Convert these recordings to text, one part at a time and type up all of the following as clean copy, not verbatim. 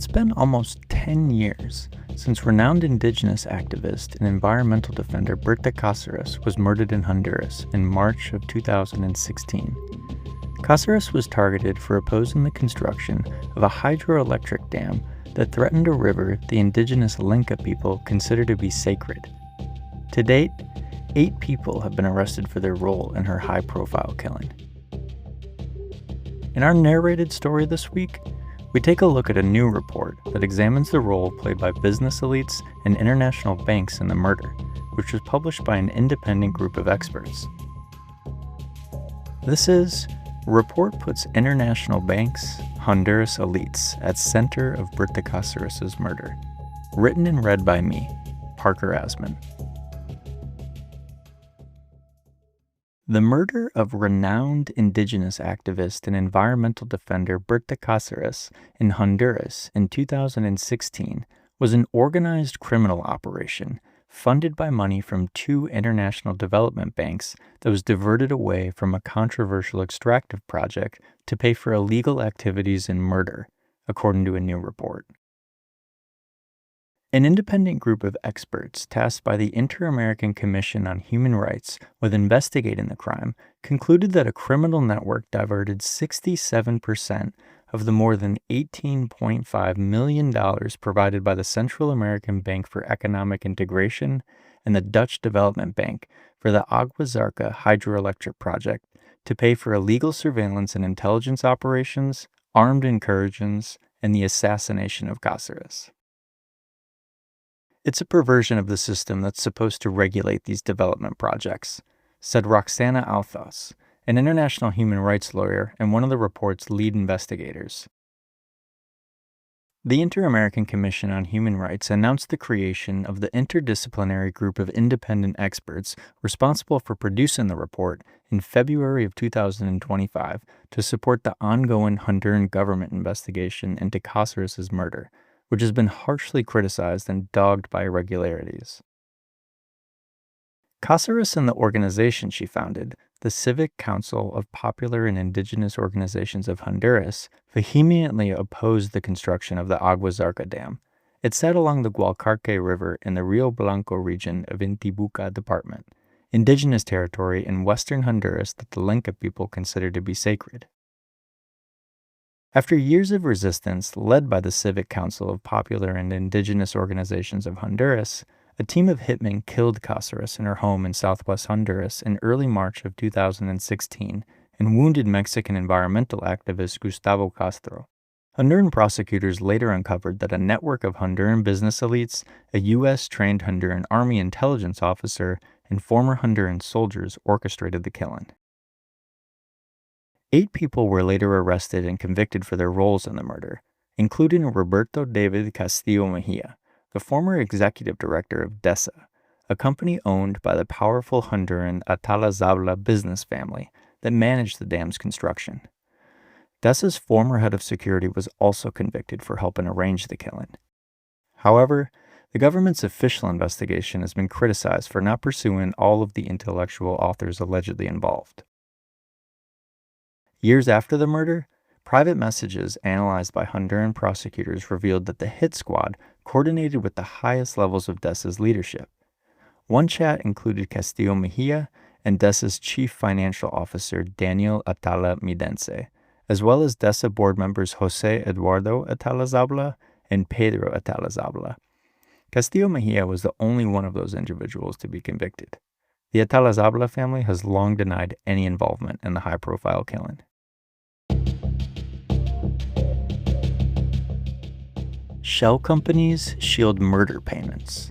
It's been almost 10 years since renowned indigenous activist and environmental defender Berta Cáceres was murdered in Honduras in March of 2016. Cáceres was targeted for opposing the construction of a hydroelectric dam that threatened a river the Indigenous Lenca people consider to be sacred. To date, 8 people have been arrested for their role in her high-profile killing. In our narrated story this week, we take a look at a new report that examines the role played by business elites and international banks in the murder, which was published by an independent group of experts. This is a report puts international banks, Honduras elites at center of Berta Cáceres' murder. Written and read by me, Parker Asman. The murder of renowned indigenous activist and environmental defender Berta Cáceres in Honduras in 2016 was an organized criminal operation funded by money from 2 international development banks that was diverted away from a controversial extractive project to pay for illegal activities and murder, according to a new report. An independent group of experts tasked by the Inter-American Commission on Human Rights with investigating the crime concluded that a criminal network diverted 67% of the more than $18.5 million provided by the Central American Bank for Economic Integration and the Dutch Development Bank for the Agua Zarca hydroelectric project to pay for illegal surveillance and intelligence operations, armed incursions, and the assassination of Cáceres. It's a perversion of the system that's supposed to regulate these development projects, said Roxana Althos, an international human rights lawyer and one of the report's lead investigators. The Inter-American Commission on Human Rights announced the creation of the interdisciplinary group of independent experts responsible for producing the report in February of 2025 to support the ongoing Honduran government investigation into Cáceres' murder, which has been harshly criticized and dogged by irregularities. Cáceres and the organization she founded, the Civic Council of Popular and Indigenous Organizations of Honduras, vehemently opposed the construction of the Agua Zarca Dam. It sat along the Gualcarque River in the Rio Blanco region of Intibucá Department, indigenous territory in western Honduras that the Lenca people consider to be sacred. After years of resistance led by the Civic Council of Popular and Indigenous Organizations of Honduras, a team of hitmen killed Cáceres in her home in southwest Honduras in early March of 2016 and wounded Mexican environmental activist Gustavo Castro. Honduran prosecutors later uncovered that a network of Honduran business elites, a U.S.-trained Honduran Army intelligence officer, and former Honduran soldiers orchestrated the killing. 8 people were later arrested and convicted for their roles in the murder, including Roberto David Castillo Mejia, the former executive director of DESA, a company owned by the powerful Honduran Atalazabla business family that managed the dam's construction. DESA's former head of security was also convicted for helping arrange the killing. However, the government's official investigation has been criticized for not pursuing all of the intellectual authors allegedly involved. Years after the murder, private messages analyzed by Honduran prosecutors revealed that the hit squad coordinated with the highest levels of DESA's leadership. One chat included Castillo Mejia and DESA's chief financial officer Daniel Atala Midense, as well as DESA board members Jose Eduardo Atalazabla and Pedro Atalazabla. Castillo Mejia was the only one of those individuals to be convicted. The Atalazabla family has long denied any involvement in the high-profile killing. Shell companies shield murder payments.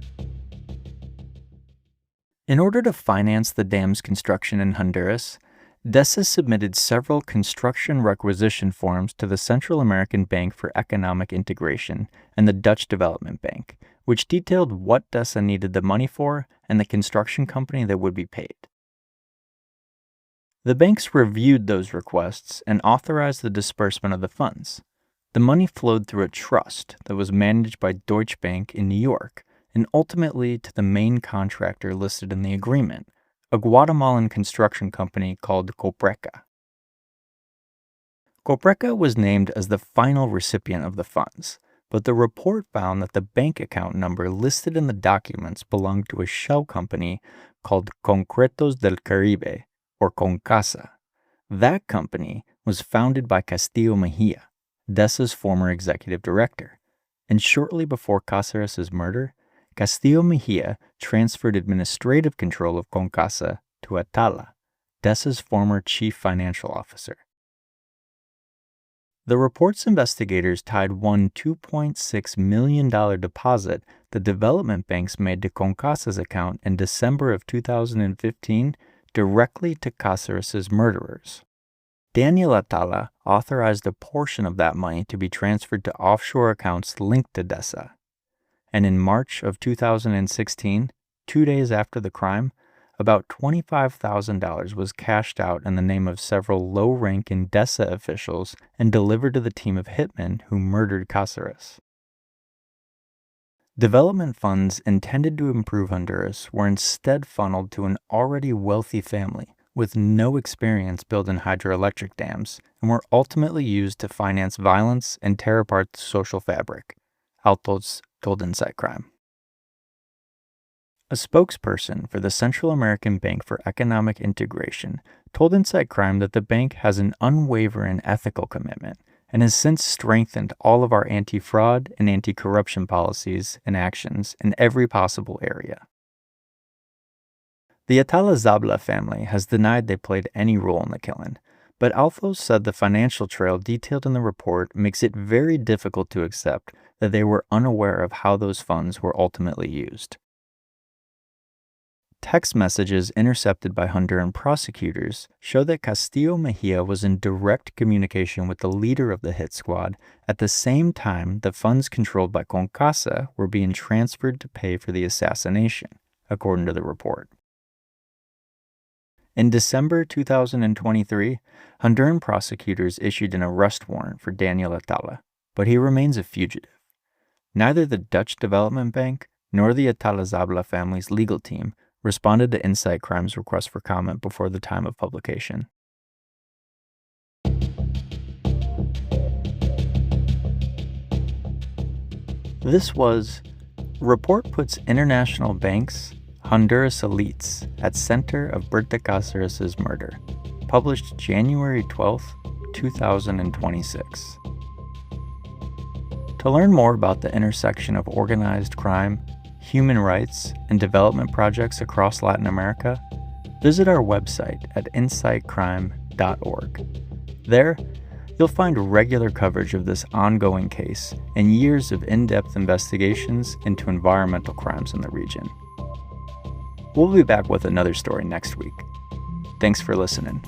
In order to finance the dam's construction in Honduras, DESA submitted several construction requisition forms to the Central American Bank for Economic Integration and the Dutch Development Bank, which detailed what DESA needed the money for and the construction company that would be paid. The banks reviewed those requests and authorized the disbursement of the funds. The money flowed through a trust that was managed by Deutsche Bank in New York and ultimately to the main contractor listed in the agreement, a Guatemalan construction company called Copreca. Copreca was named as the final recipient of the funds, but the report found that the bank account number listed in the documents belonged to a shell company called Concretos del Caribe, or Concasa. That company was founded by Castillo Mejia, DESA's former executive director, and shortly before Cáceres' murder, Castillo Mejia transferred administrative control of Concasa to Atala, DESA's former chief financial officer. The report's investigators tied one $2.6 million deposit the development banks made to Concasa's account in December of 2015 directly to Cáceres' murderers. Daniel Atala authorized a portion of that money to be transferred to offshore accounts linked to DESA. And in March of 2016, 2 days after the crime, about $25,000 was cashed out in the name of several low-ranking DESA officials and delivered to the team of hitmen who murdered Cáceres. Development funds intended to improve Honduras were instead funneled to an already wealthy family with no experience building hydroelectric dams and were ultimately used to finance violence and tear apart the social fabric, Altos told Inside Crime. A spokesperson for the Central American Bank for Economic Integration told Inside Crime that the bank has an unwavering ethical commitment and has since strengthened all of our anti-fraud and anti-corruption policies and actions in every possible area. The Atala Zabla family has denied they played any role in the killing, but Alfos said the financial trail detailed in the report makes it very difficult to accept that they were unaware of how those funds were ultimately used. Text messages intercepted by Honduran prosecutors show that Castillo Mejia was in direct communication with the leader of the hit squad at the same time the funds controlled by Concasa were being transferred to pay for the assassination, according to the report. In December 2023, Honduran prosecutors issued an arrest warrant for Daniel Atala, but he remains a fugitive. Neither the Dutch Development Bank nor the Atala Zabla family's legal team responded to Inside Crime's request for comment before the time of publication. This was Report Puts International Banks, Honduras Elites at Center of Berta Cáceres' Murder, published January 12, 2026. To learn more about the intersection of organized crime, human rights, and development projects across Latin America, visit our website at insightcrime.org. There, you'll find regular coverage of this ongoing case and years of in-depth investigations into environmental crimes in the region. We'll be back with another story next week. Thanks for listening.